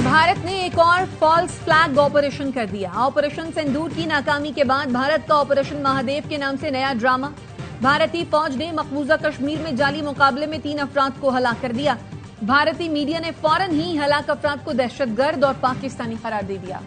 भारत ने एक और फॉल्स फ्लैग ऑपरेशन कर दिया। ऑपरेशन सिंदूर की नाकामी के बाद भारत का ऑपरेशन महादेव के नाम से नया ड्रामा। भारतीय फौज ने मकबूजा कश्मीर में जाली मुकाबले में 3 अफराद को हलाक कर दिया। भारतीय मीडिया ने फौरन ही हलाक अफराद को दहशतगर्द और पाकिस्तानी करार दे दिया।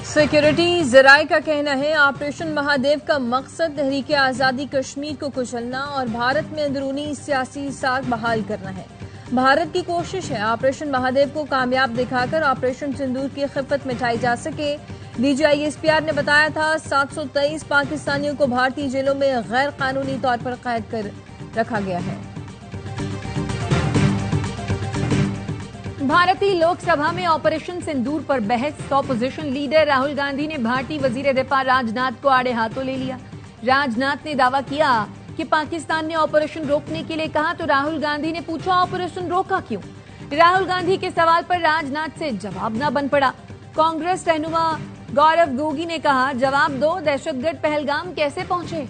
सिक्योरिटी जराये का कहना है ऑपरेशन महादेव का मकसद तहरीक आजादी कश्मीर को कुचलना और भारत में अंदरूनी सियासी साख बहाल करना है। भारत की कोशिश है ऑपरेशन महादेव को कामयाब दिखाकर ऑपरेशन सिंदूर की खिफत मिटाई जा सके। DGISPR ने बताया था 723 पाकिस्तानियों को भारतीय जेलों में गैर कानूनी तौर पर कैद कर रखा गया है। भारतीय लोकसभा में ऑपरेशन सिंदूर पर बहस। ऑपोजिशन लीडर राहुल गांधी ने भारतीय वजीर दिफा राजनाथ को आड़े हाथों ले लिया। राजनाथ ने दावा किया कि पाकिस्तान ने ऑपरेशन रोकने के लिए कहा तो राहुल गांधी ने पूछा ऑपरेशन रोका क्यों। राहुल गांधी के सवाल पर राजनाथ से जवाब न बन पड़ा। कांग्रेस रहनुमा गौरव गोगी ने कहा जवाब दो, दहशतगर्द पहलगाम कैसे पहुंचे।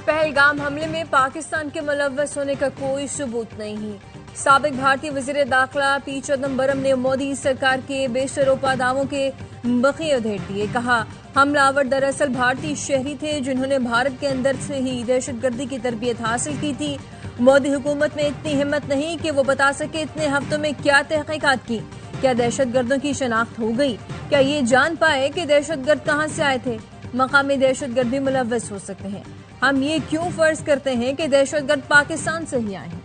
पहलगाम हमले में पाकिस्तान के मुलव्वस होने का कोई सबूत नहीं। साबिक भारतीय वजीर दाखिला P चिदम्बरम ने मोदी सरकार के बेसरोपा दावों के बखिए उधेड़ दिए। कहा हमलावर दरअसल भारतीय शहरी थे जिन्होंने भारत के अंदर से ही दहशतगर्दी की तरबियत हासिल की थी। मोदी हुकूमत में इतनी हिम्मत नहीं कि वो बता सके इतने हफ्तों में क्या तहकीकात की, क्या दहशतगर्दों की शनाख्त हो गई, क्या ये जान पाए कि दहशतगर्द कहां से आए थे। मकामी दहशतगर्द भी मुलव्वस हो सकते हैं। हम ये क्यों फर्ज करते हैं कि दहशतगर्द पाकिस्तान से ही आए हैं।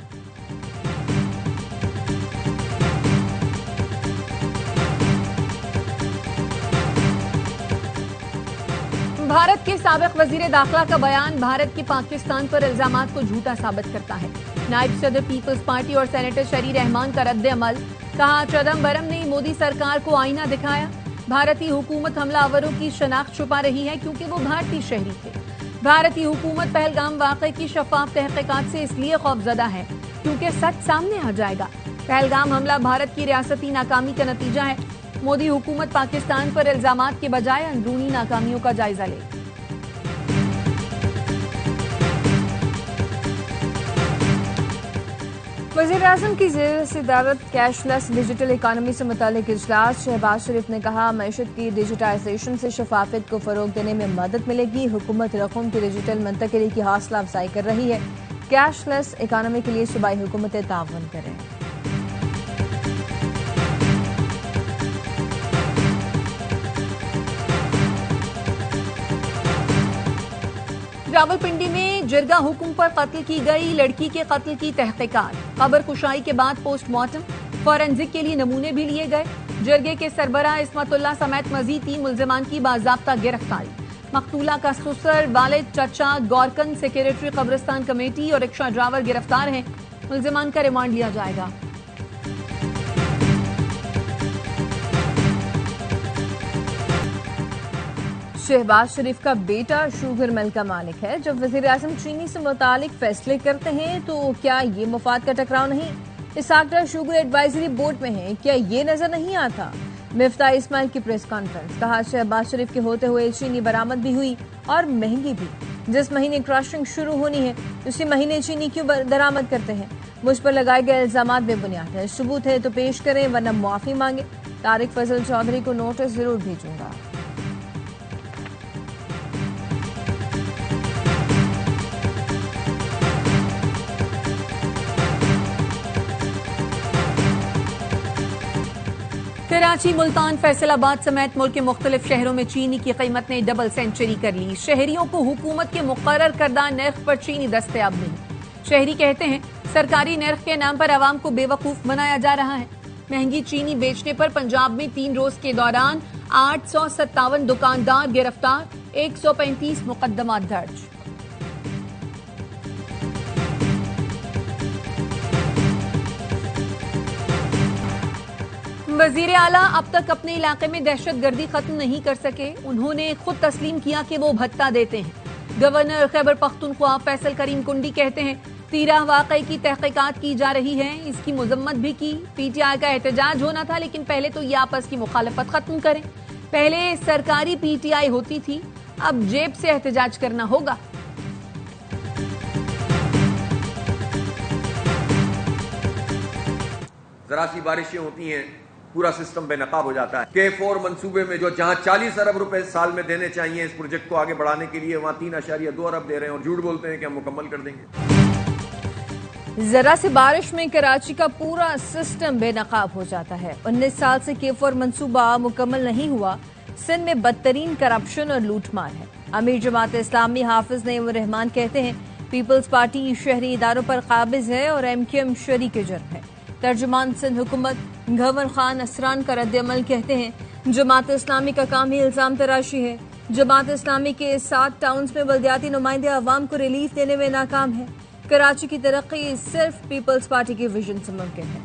भारत के साबिक वजीर दाखिला का बयान भारत के पाकिस्तान पर इल्जामात को झूठा साबित करता है। नायब सदर पीपल्स पार्टी और सेनेटर शरी रहमान का रद्द अमल। कहा चिदम्बरम ने मोदी सरकार को आईना दिखाया। भारतीय हुकूमत हमलावरों की शनाख्त छुपा रही है क्योंकि वो भारतीय शहरी थे। भारतीय हुकूमत पहलगाम वाक़े की शफाफ तहकीकात से इसलिए खौफजदा है क्योंकि सच सामने आ जाएगा। पहलगाम हमला भारत की रियासती नाकामी का नतीजा है। मोदी हुकूमत पाकिस्तान पर इल्जामात के बजाय अंदरूनी नाकामियों का जायजा ले। वज़ीर आज़म की ज़ेर-ए-सदारत कैशलेस डिजिटल इकानमी से मुतालिक इजलास। शहबाज शरीफ ने कहा मईशत की डिजिटाइजेशन से शफाफियत को फरोग देने में मदद मिलेगी। हुकूमत रकूम की डिजिटल मुंतकिली की हौसला अफजाई कर रही है। कैशलेस इकानमी के लिए सूबाई हुकूमतें ताउन करें। रावलपिंडी में जिरगा हुक्म पर कत्ल की गई लड़की के कत्ल की तहकीकात। खबर कुशाई के बाद पोस्टमार्टम, फॉरेंसिक के लिए नमूने भी लिए गए। जिरगे के सरबराह इस्मतुल्लाह समेत मजीद 3 मुल्जिमान की बाज़ाब्ता गिरफ्तारी। मकतूला का ससुर, वालिद, चचा, गौरकन, सेक्रेटरी कब्रिस्तान कमेटी और रिक्शा ड्राइवर गिरफ्तार हैं। मुल्जिमान का रिमांड लिया जाएगा। शहबाज शरीफ का बेटा शुगर मिल का मालिक है। जब वज़ीर आज़म चीनी से मुतालिक फैसले करते हैं तो क्या ये मुफाद का टकराव नहीं। इसहाक डार शुगर एडवाइजरी बोर्ड में है, क्या ये नजर नहीं आता। मिफ्ता इस्माइल की प्रेस कॉन्फ्रेंस। कहा शहबाज शरीफ के होते हुए चीनी बरामद भी हुई और महंगी भी। जिस महीने क्रशिंग शुरू होनी है उसी महीने चीनी क्यों दरामद करते हैं। मुझ पर लगाए गए इल्जामात बेबुनियाद है। सबूत है तो पेश करें वरना मुआफी मांगे। तारिक फजल चौधरी को नोटिस जरूर भेजूंगा। कराची, मुल्तान, फैसलाबाद समेत मुल्क के मुख्तलिफ शहरों में चीनी की कीमत ने डबल सेंचुरी कर ली। शहरियों को हुकूमत के मुकर्रर करदा नर्ख पर चीनी दस्तयाब नहीं। शहरी कहते हैं सरकारी नर्ख के नाम पर अवाम को बेवकूफ बनाया जा रहा है। महंगी चीनी बेचने पर पंजाब में 3 रोज के दौरान 857 दुकानदार गिरफ्तार, 135 मुकदमात दर्ज। वजीर आला अब तक अपने इलाके में दहशतगर्दी खत्म नहीं कर सके। उन्होंने खुद तस्लीम किया कि वो भत्ता देते हैं। गवर्नर खैबर पख्तूनख्वा फैसल करीम कुंडी कहते हैं 13 वाकये की तहकीकात की जा रही है। इसकी मजम्मत भी की। PTI का एहतजाज होना था लेकिन पहले तो ये आपस की मुखालफत खत्म करें। पहले सरकारी पीटीआई होती थी, अब जेब से एहतजाज करना होगा। जरा सी बारिशें होती हैं, पूरा सिस्टम बेनकाब हो जाता है। K4 मंसूबे में जो जहां 40 अरब रुपए साल में देने चाहिए इस प्रोजेक्ट को आगे बढ़ाने के लिए, वहां 3.2 अरब दे रहे हैं और झूठ बोलते हैं कि हम मुकम्मल कर देंगे। जरा से बारिश में कराची का पूरा सिस्टम बेनकाब हो जाता है। 19 साल से K4 मंसूबा मुकम्मल नहीं हुआ। सिंध में बदतरीन करप्शन और लूटमार है। अमीर जमात इस्लामी हाफिज नईम रहमान कहते हैं पीपल्स पार्टी शहरी इदारों पर काबिज है और MQM शरीक जुर्म है। तर्जुमान सिंध हुकूमत गवर्नर खान असरान का रद्द-ए-अमल कहते हैं जमात इस्लामी का काम ही इल्जाम तराशी है। जमात इस्लामी के 7 टाउन्स में बल्दियाती नुमाइंदे अवाम को रिलीफ देने में नाकाम है। कराची की तरक्की सिर्फ पीपल्स पार्टी के विजन से मुमकिन है।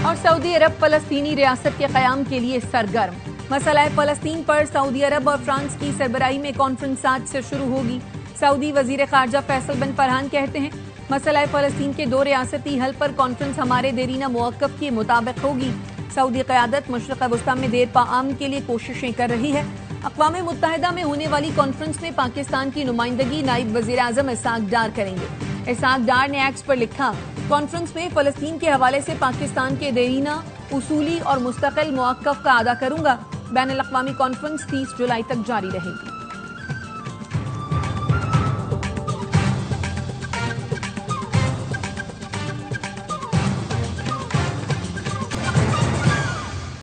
और सऊदी अरब फलस्तीनी रियासत के क़याम के लिए सरगर्म। मसला फलस्तीन पर सऊदी अरब और फ्रांस की सरबराही में कॉन्फ्रेंस आज से शुरू होगी। सऊदी वजीर खारजा फैसल बिन फरहान कहते हैं मसला फलस्तीन के 2 रियासती हल पर कॉन्फ्रेंस हमारे देरीना मुवक्कफ के मुताबिक होगी। सऊदी क़यादत मशरिक़ वस्ता में देर पाआम के लिए कोशिशें कर रही है। अक़वाम मुत्तहिदा में होने वाली कॉन्फ्रेंस में पाकिस्तान की नुमाइंदगी नायब वज़ीर आज़म इसाक डार करेंगे। इसाक डार ने एक्स पर लिखा, कॉन्फ्रेंस में फलस्तीन के हवाले से पाकिस्तान के देरीना उसूली और मुस्तकिल मुवक्कफ का अदा करूंगा। बैनुल अक़वामी कॉन्फ्रेंस 30 जुलाई तक जारी रहेगी।